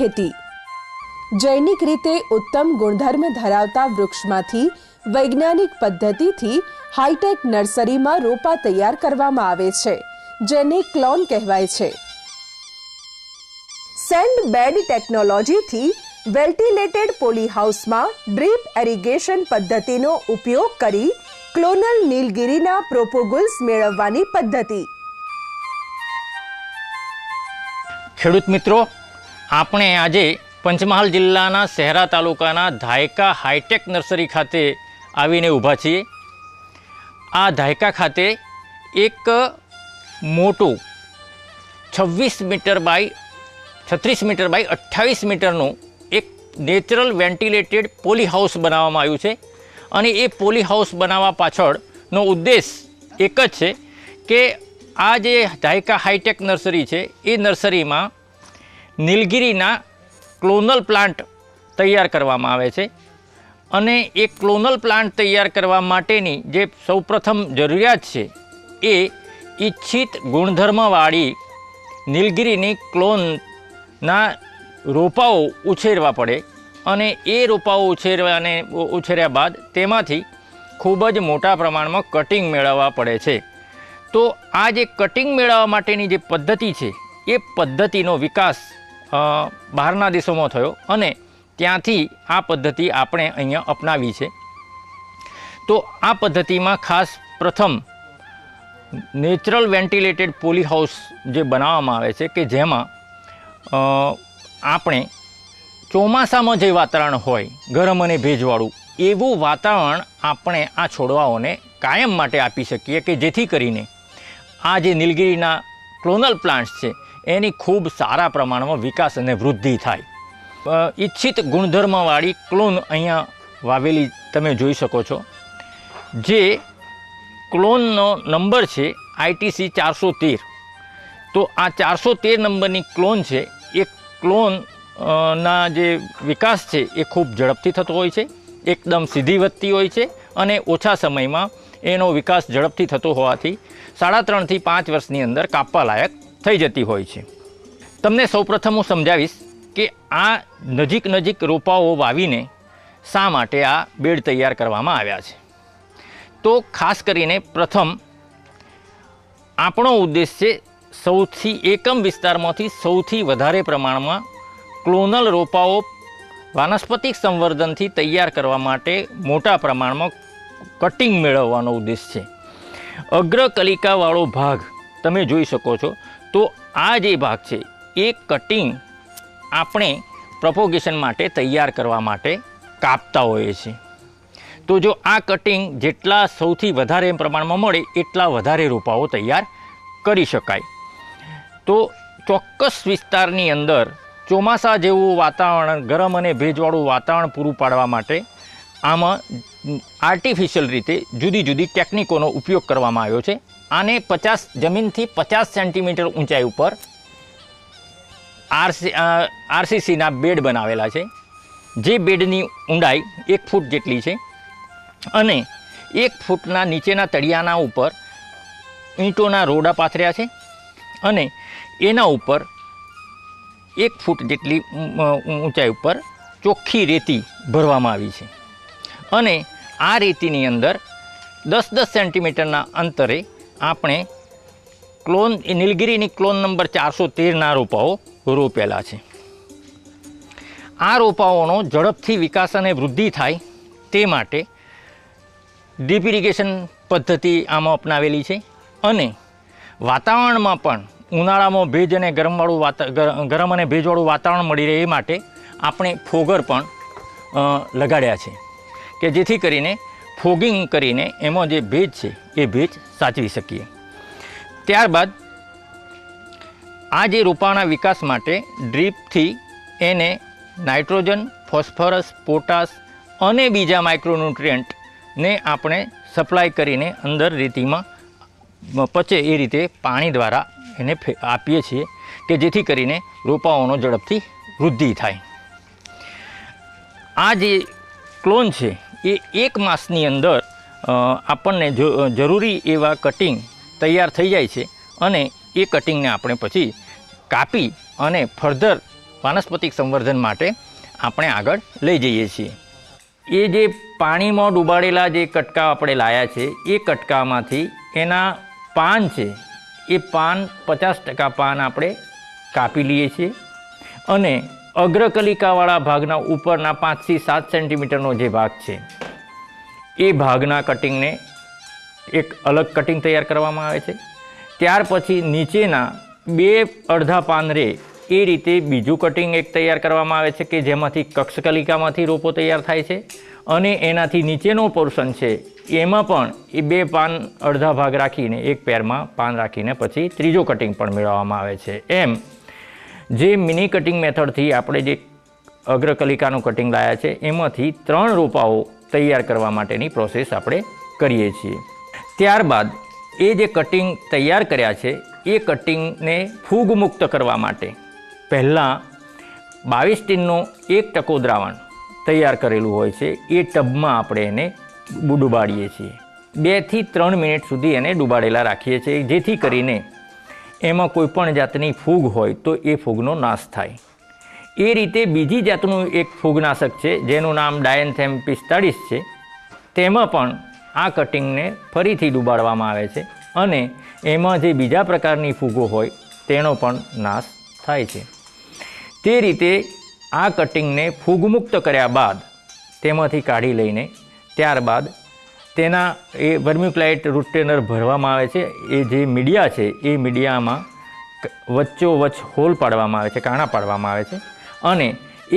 ખેતી। જૈનિક રીતે ઉત્તમ ગુણધર્મ ધરાવતા વૃક્ષમાંથી વૈજ્ઞાનિક પદ્ધતિથી હાઈટેક નર્સરીમાં રોપા તૈયાર કરવામાં આવે છે, જેને ક્લોન કહેવાય છે। સેન્ડ બેડ ટેકનોલોજીથી વેન્ટિલેટેડ પોલી હાઉસમાં ડ્રીપ એરિગેશન પદ્ધતિનો ઉપયોગ કરી ક્લોનલ નીલગિરીના પ્રોપોગુલ્સ મેળવવાની પદ્ધતિ। ખેડૂત મિત્રો, આપણે આજે પંચમહાલ જિલ્લાના શહેરા તાલુકાના ધાયકા હાઈટેક નર્સરી ખાતે આવીને ઊભા છીએ। આ ધાયકા ખાતે એક મોટું 26 મીટર બાય 36 મીટર બાય 28 મીટરનું એક નેચરલ વેન્ટિલેટેડ પોલી હાઉસ બનાવવામાં આવ્યું છે। અને એ પોલી હાઉસ બનાવવા પાછળનો ઉદ્દેશ એક જ છે કે આ જે ધાયકા હાઈટેક નર્સરી છે એ નર્સરીમાં નીલગિરીના ક્લોનલ પ્લાન્ટ તૈયાર કરવામાં આવે છે। અને એ ક્લોનલ પ્લાન્ટ તૈયાર કરવા માટેની જે સૌપ્રથમ જરૂરિયાત છે એ ઈચ્છિત ગુણધર્મવાળી નીલગિરીની ક્લોનના રોપાઓ ઉછેરવા પડે। અને એ રોપાઓ ઉછેર્યા બાદ તેમાંથી ખૂબ જ મોટા પ્રમાણમાં કટિંગ મેળવવા પડે છે। તો આ જે કટિંગ મેળવવા માટેની જે પદ્ધતિ છે એ પદ્ધતિનો વિકાસ બહારના દેશોમાં થયો અને ત્યાંથી આ પદ્ધતિ આપણે અહીંયા અપનાવી છે। તો આ પદ્ધતિમાં ખાસ પ્રથમ નેચરલ વેન્ટિલેટેડ પોલી હાઉસ જે બનાવવામાં આવે છે કે જેમાં આપણે ચોમાસામાં જે વાતાવરણ હોય ગરમ અને ભેજવાળું એવું વાતાવરણ આપણે આ છોડવાઓને કાયમ માટે આપી શકીએ કે જેથી કરીને આ જે નીલગિરીના ક્લોનલ પ્લાન્ટ્સ છે એની ખૂબ સારા પ્રમાણમાં વિકાસ અને વૃદ્ધિ થાય। ઈચ્છિત ગુણધર્મવાળી ક્લોન અહીંયા વાવેલી તમે જોઈ શકો છો। જે ક્લોનનો નંબર છે ITC 413। તો આ 413 નંબરની ક્લોન છે એ ક્લોન ના જે વિકાસ છે એ ખૂબ ઝડપથી થતો હોય છે, એકદમ સીધી વધતી હોય છે અને ઓછા સમયમાં એનો વિકાસ ઝડપથી થતો હોવાથી 3.5 થી 5 વર્ષની અંદર કાપવા લાયક થઈ જતી હોય છે। તમને સૌપ્રથમ હું સમજાવીશ કે આ નજીક રોપાઓ વાવીને શા માટે આ બેડ તૈયાર કરવામાં આવ્યા છે। તો ખાસ કરીને પ્રથમ આપણો ઉદ્દેશ છે સૌથી એકમ વિસ્તારમાંથી સૌથી વધારે પ્રમાણમાં ક્લોનલ રોપાઓ વાનસ્પતિક સંવર્ધનથી તૈયાર કરવા માટે મોટા પ્રમાણમાં કટિંગ મેળવવાનો ઉદ્દેશ છે। અગ્રકલિકાવાળો ભાગ તમે જોઈ શકો છો। તો આ જે ભાગ છે એ કટિંગ આપણે પ્રોપોગેશન માટે તૈયાર કરવા માટે કાપતા હોઈએ છીએ। તો જો આ કટિંગ જેટલા સૌથી વધારે પ્રમાણમાં મળે એટલા વધારે રોપાઓ તૈયાર કરી શકાય। તો ચોક્કસ વિસ્તારની અંદર ચોમાસા જેવું વાતાવરણ ગરમ અને ભેજવાળું વાતાવરણ પૂરું પાડવા માટે આમાં આર્ટિફિશિયલ રીતે જુદી જુદી ટેકનિકોનો ઉપયોગ કરવામાં આવ્યો છે। આને જમીનથી 50 સેન્ટીમીટર ઊંચાઈ ઉપર RCCના બેડ બનાવેલા છે। જે બેડની ઊંડાઈ 1 ફૂટ જેટલી છે અને 1 ફૂટના નીચેના તળિયાના ઉપર ઈંટોના રોડા પાથર્યા છે અને એના ઉપર 1 ફૂટ જેટલી ઊંચાઈ ઉપર ચોખ્ખી રેતી ભરવામાં આવી છે। અને આ રેતીની અંદર 10 સેન્ટીમીટરના અંતરે આપણે નીલગિરીની ક્લોન નંબર 413ના રોપાઓ રોપેલા છે। આ રોપાઓનો ઝડપથી વિકાસ અને વૃદ્ધિ થાય તે માટે ડ્રીપ ઇરિગેશન પદ્ધતિ આમાં અપનાવેલી છે। અને વાતાવરણમાં પણ ઉનાળામાં ભેજ અને ગરમ અને ભેજવાળું વાતાવરણ મળી રહે એ માટે આપણે ફોગર પણ લગાડ્યા છે કે જેથી કરીને ફોગિંગ કરીને એમાં જે ભેજ છે એ ભેજ સાચવી શકીએ। ત્યારબાદ આ જે રોપાના વિકાસ માટે ડ્રીપથી એને નાઇટ્રોજન, ફોસ્ફરસ, પોટાશ અને બીજા માઇક્રોન્યુટ્રિયન્ટને આપણે સપ્લાય કરીને અંદર રેતીમાં પચે એ રીતે પાણી દ્વારા એને આપીએ છીએ કે જેથી કરીને રોપાઓનો ઝડપથી વૃદ્ધિ થાય। આ જે ક્લોન છે એ 1 માસની અંદર આપણને જરૂરી એવા કટિંગ તૈયાર થઈ જાય છે અને એ કટિંગને આપણે પછી કાપી અને ફર્ધર વાનસ્પતિક સંવર્ધન માટે આપણે આગળ લઈ જઈએ છીએ. એ જે પાણીમાં ડૂબાડેલા જે કટકા આપણે લાયા છે એ કટકામાંથી એના પાન છે એ પાન 50% પાન આપણે કાપી લઈએ છીએ અને અગ્રકલિકાવાળા ભાગના ઉપરના 5 થી 7 સેન્ટીમીટરનો જે ભાગ છે એ ભાગના કટિંગને એક અલગ કટિંગ તૈયાર કરવામાં આવે છે. ત્યાર પછી નીચેના 2 અડધા પાન રહે એ રીતે બીજું કટિંગ એક તૈયાર કરવામાં આવે છે કે જેમાંથી કક્ષકલિકામાંથી રોપો તૈયાર થાય છે અને એનાથી નીચેનો પોર્શન છે એમાં પણ એ 2 પાન અડધા ભાગ રાખીને એક પેરમાં પાન રાખીને પછી ત્રીજો કટિંગ પણ મેળવવામાં આવે છે. એમ જે મિની કટિંગ મેથડથી આપણે જે અગ્રકલિકાનું કટિંગ લાયા છે એમાંથી 3 રોપાઓ તૈયાર કરવા માટેની પ્રોસેસ આપણે કરીએ છીએ. ત્યારબાદ એ જે કટિંગ તૈયાર કર્યા છે એ કટિંગને ફૂગ મુક્ત કરવા માટે પહેલાં 22 ટીનનો 1% દ્રાવણ તૈયાર કરેલું હોય છે એ ટબમાં આપણે એને ડુબાડીએ છીએ. 2 થી 3 મિનિટ સુધી એને ડુબાડેલા રાખીએ છીએ જેથી કરીને એમાં કોઈપણ જાતની ફૂગ હોય તો એ ફૂગનો નાશ થાય. એ રીતે બીજી જાતનું એક ફૂગનાશક છે જેનું નામ ડાયન્થેમ 45 છે. તેમાં પણ આ કટિંગને ફરીથી ડુબાડવામાં આવે છે અને એમાં જે બીજા પ્રકારની ફૂગો હોય તેનો પણ નાશ થાય છે. તે રીતે આ કટિંગને ફૂગમુક્ત કર્યા બાદ તેમાંથી કાઢી લઈને ત્યારબાદ તેના એ વર્મ્યુક્લાઇટ રૂટ ટેનર ભરવામાં આવે છે. એ જે મીડિયા છે એ મીડિયામાં વચ્ચોવચ્ચ હોલ પાડવામાં આવે છે, કાણા પાડવામાં આવે છે અને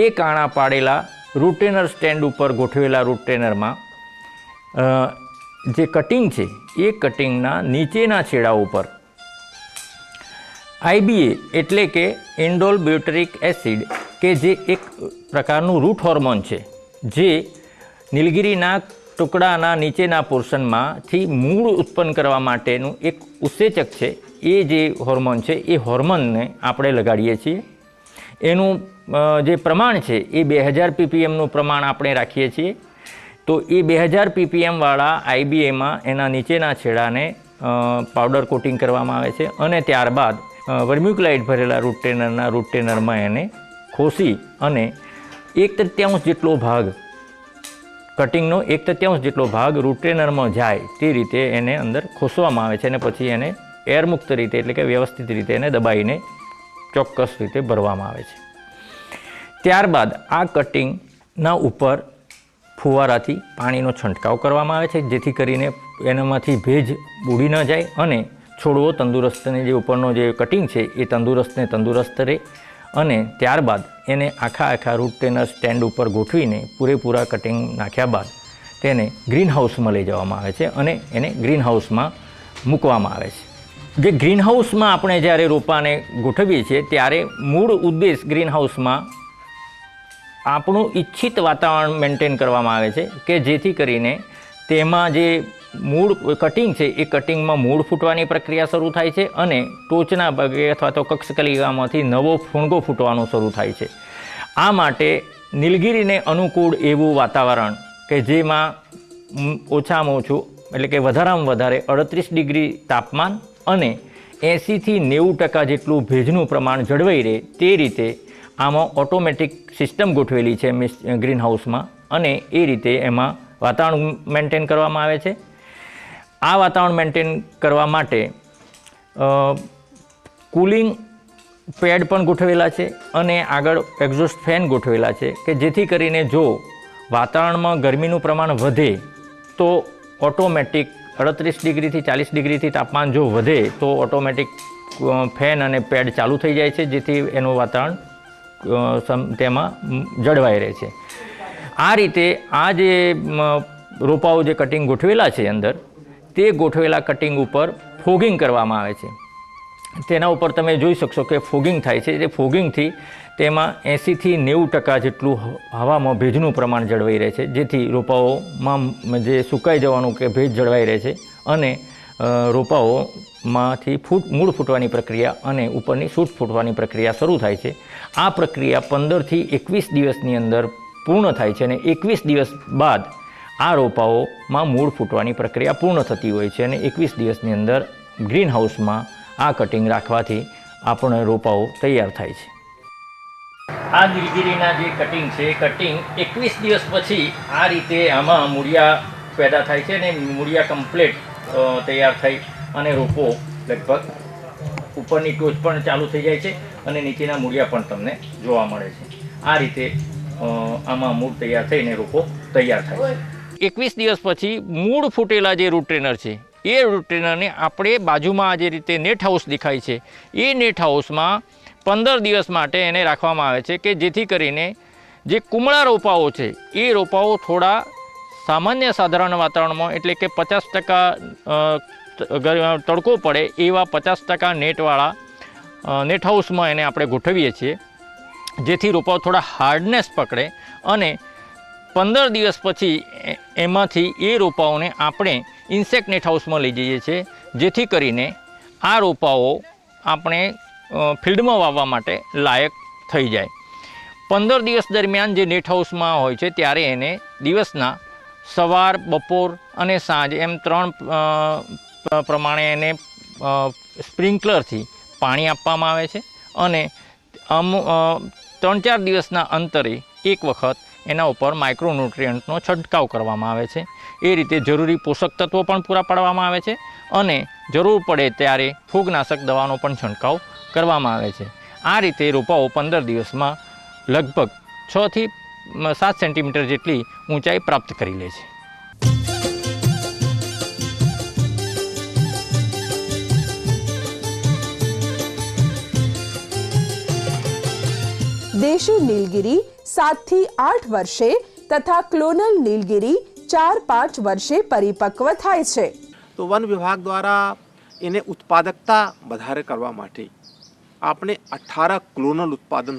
એ કાણા પાડેલા રૂટ ટેનર સ્ટેન્ડ ઉપર ગોઠવેલા રૂટ ટેનરમાં જે કટિંગ છે એ કટિંગના નીચેના છેડા ઉપર IBA એટલે કે ઇન્ડોલ બ્યુટરિક એસિડ કે જે એક પ્રકારનું રૂટ હોર્મોન છે જે નીલગિરીના ટુકડાના નીચેના પોર્શનમાંથી મૂળ ઉત્પન્ન કરવા માટેનું એક ઉત્સેચક છે. એ જે હોર્મોન છે એ હોર્મોનને આપણે લગાડીએ છીએ. એનું જે પ્રમાણ છે એ 2000 ppmનું પ્રમાણ આપણે રાખીએ છીએ. તો એ 2000 ppm વાળા IBAમાં એના નીચેના છેડાને પાવડર કોટિંગ કરવામાં આવે છે અને ત્યારબાદ વર્મ્યુક્લાઇટ ભરેલા રૂટ ટેનરમાં એને ખોસી અને 1/3 જેટલો ભાગ કટિંગનો 1/3 જેટલો ભાગ રૂટ ટેનરમાં જાય તે રીતે એને અંદર ખોસવામાં આવે છે અને પછી એને એરમુક્ત રીતે એટલે કે વ્યવસ્થિત રીતે એને દબાઈને ચોક્કસ રીતે ભરવામાં આવે છે. ત્યારબાદ આ કટિંગના ઉપર ફુવારાથી પાણીનો છંટકાવ કરવામાં આવે છે જેથી કરીને એનામાંથી ભેજ ઉડી ન જાય અને છોડવો તંદુરસ્તને જે ઉપરનો જે કટિંગ છે એ તંદુરસ્ત રહે. અને ત્યારબાદ એને આખા રૂટ ટેનર સ્ટેન્ડ ઉપર ગોઠવીને પૂરેપૂરા કટિંગ નાખ્યા બાદ તેને ગ્રીન હાઉસમાં લઈ જવામાં આવે છે અને એને ગ્રીન હાઉસમાં મૂકવામાં આવે છે. જે ગ્રીન હાઉસમાં આપણે જ્યારે રોપાને ગોઠવીએ છીએ ત્યારે મૂળ ઉદ્દેશ ગ્રીન હાઉસમાં આપણું ઈચ્છિત વાતાવરણ મેન્ટેન કરવામાં આવે છે કે જેથી કરીને તેમાં જે મૂળ કટિંગ છે એ કટિંગમાં મૂળ ફૂટવાની પ્રક્રિયા શરૂ થાય છે અને ટોચના ભાગે અથવા તો કક્ષકલિકામાંથી નવો ફૂણગો ફૂટવાનું શરૂ થાય છે. આ માટે નીલગિરીને અનુકૂળ એવું વાતાવરણ કે જેમાં ઓછામાં ઓછું એટલે કે વધારામાં વધારે 38 ડિગ્રી તાપમાન અને 80 થી 90% જેટલું ભેજનું પ્રમાણ જળવાઈ રહે તે રીતે આમાં ઓટોમેટિક સિસ્ટમ ગોઠવેલી છે ગ્રીન હાઉસમાં અને એ રીતે એમાં વાતાવરણ મેન્ટેન કરવામાં આવે છે. આ વાતાવરણ મેન્ટેન કરવા માટે કુલિંગ પેડ પણ ગોઠવેલા છે અને આગળ એક્ઝોસ્ટ ફેન ગોઠવેલા છે કે જેથી કરીને જો વાતાવરણમાં ગરમીનું પ્રમાણ વધે તો ઓટોમેટિક 38 ડિગ્રીથી 40 ડિગ્રીથી તાપમાન જો વધે તો ઓટોમેટિક ફેન અને પેડ ચાલુ થઈ જાય છે જેથી એનું વાતાવરણ તેમાં જળવાઈ રહે છે. આ રીતે આ જે રોપાઓ જે કટિંગ ગોઠવેલા છે અંદર તે ગોઠવેલા કટિંગ ઉપર ફોગિંગ કરવામાં આવે છે. તેના ઉપર તમે જોઈ શકશો કે ફોગિંગ થાય છે. એ ફોગિંગથી તેમાં 80 થી 90% જેટલું હવામાં ભેજનું પ્રમાણ જળવાઈ રહે છે જેથી રોપાઓમાં જે સુકાઈ જવાનું કે ભેજ જળવાઈ રહે છે અને રોપાઓમાંથી મૂળ ફૂટવાની પ્રક્રિયા અને ઉપરની સૂટ ફૂટવાની પ્રક્રિયા શરૂ થાય છે. આ પ્રક્રિયા 15 થી 21 દિવસની અંદર પૂર્ણ થાય છે અને 21 દિવસ બાદ આ રોપાઓમાં મૂળ ફૂટવાની પ્રક્રિયા પૂર્ણ થતી હોય છે અને 21 દિવસની અંદર ગ્રીન હાઉસમાં આ કટિંગ રાખવાથી આપણે રોપાઓ તૈયાર થાય છે. આ નીલગિરીના જે કટિંગ છે એ કટિંગ 21 દિવસ પછી આ રીતે આમાં મૂળિયા પેદા થાય છે અને મૂળિયા કમ્પ્લીટ તૈયાર થઈ અને રોપો લગભગ ઉપરની ટોચ પણ ચાલુ થઈ જાય છે અને નીચેના મૂળિયા પણ તમને જોવા મળે છે. આ રીતે આમાં મૂળ તૈયાર થઈને રોપો તૈયાર થાય છે. 21 દિવસ પછી મૂળ ફૂટેલા જે રૂટ ટ્રેનર છે એ રૂટ ટ્રેનરને આપણે બાજુમાં આ જે રીતે નેટ હાઉસ દેખાય છે એ નેટ હાઉસમાં 15 દિવસ માટે એને રાખવામાં આવે છે કે જેથી કરીને જે કુમળા રોપાઓ છે એ રોપાઓ થોડા સામાન્ય સાધારણ વાતાવરણમાં એટલે કે 50% તડકો પડે એવા 50% નેટવાળા નેટ હાઉસમાં એને આપણે ગોઠવીએ છીએ જેથી રોપાઓ થોડા હાર્ડનેસ પકડે અને 15 દિવસ પછી એમાંથી એ રોપાઓને આપણે ઇન્સેક્ટ નેટ હાઉસમાં લઈ જઈએ છીએ જેથી કરીને આ રોપાઓ આપણે ફિલ્ડમાં વાવવા માટે લાયક થઈ જાય. 15 દિવસ દરમિયાન જે નેટ હાઉસમાં હોય છે ત્યારે એને દિવસના સવાર, બપોર અને સાંજ એમ 3 પ્રમાણે એને સ્પ્રિંકલરથી પાણી આપવામાં આવે છે અને 3-4 દિવસના અંતરે એક વખત એના ઉપર માઇક્રોન્યુટ્રિયન્ટનો છંટકાવ કરવામાં આવે છે. એ રીતે જરૂરી પોષક તત્વો પણ પૂરા પાડવામાં આવે છે અને જરૂર પડે ત્યારે ફૂગનાશક દવાનો પણ છંટકાવ કરવામાં આવે છે. આ રીતે રોપાઓ 15 દિવસમાં લગભગ 6 થી 7 સેન્ટીમીટર જેટલી ઊંચાઈ પ્રાપ્ત કરી લે છે. દેશી નીલગિરી 7 થી 8 વર્ષે તથા ક્લોનલ નીલગિરી 4-5 વર્ષે પરિપક્વ થાય છે. તો વન વિભાગ દ્વારા એને ઉત્પાદકતા વધારે કરવા માટે આપણે 18 ક્લોનલ ઉત્પાદન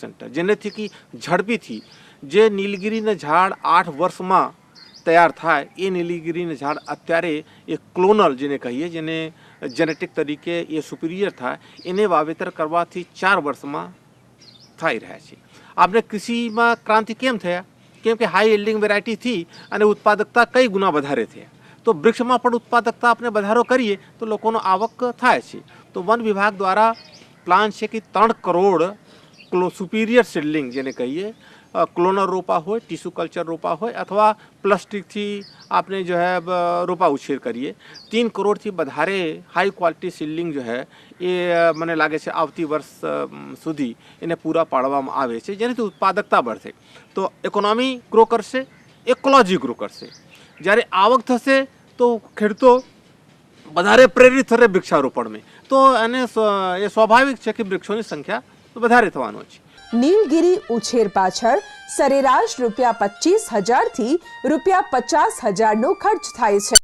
સેન્ટર જેનેથી કે ઝડપીથી જે નીલગિરીના ઝાડ 8 વર્ષમાં તૈયાર થાય એ નીલગિરીના ઝાડ અત્યારે એ ક્લોનલ જેને કહીએ જેને જેનેટિક તરીકે એ સુપિરિયર થાય એને વાવેતર કરવાથી 4 વર્ષમાં થઈ રહ્યા છે. આપણે કૃષિમાં ક્રાંતિ કેમ થયા? કેમ કે હાઈ યીલ્ડિંગ વેરાયટીથી અને ઉત્પાદકતા કઈ ગુના વધારે થયા. તો વૃક્ષમાં પણ ઉત્પાદકતા આપણે વધારો કરીએ તો લોકોનો આવક થાય છે. તો વન વિભાગ દ્વારા પ્લાન છે કે 3 કરોડ સુપિરિયર સીડલિંગ જેને કહીએ ક્લોનર રોપા હોય, ટીસ્યુ કલ્ચર રોપા હોય અથવા પ્લાસ્ટિકથી આપણે જો હે રોપા ઉછેર કરીએ. 3 કરોડથી વધારે હાઈ ક્વોલિટી સીડલિંગ જો હે એ મને લાગે છે આવતી વર્ષ સુધી એને પૂરા પાડવામાં આવે છે જેનાથી ઉત્પાદકતા बढ़શે તો ઇકોનોમી ગ્રો કરશે, ઇકોલોજી ગ્રો કરશે. જ્યારે આવક થશે તો ખેડૂતો વધારે પ્રેરિત થશે વૃક્ષારોપણમાં તો એને એ સ્વાભાવિક છે કે વૃક્ષોની સંખ્યા વધારે થવાનો છે. નીલગિરી ઉછેર પાછળ સરેરાશ ₹25,000 થી ₹50,000 નો ખર્ચ થાય છે.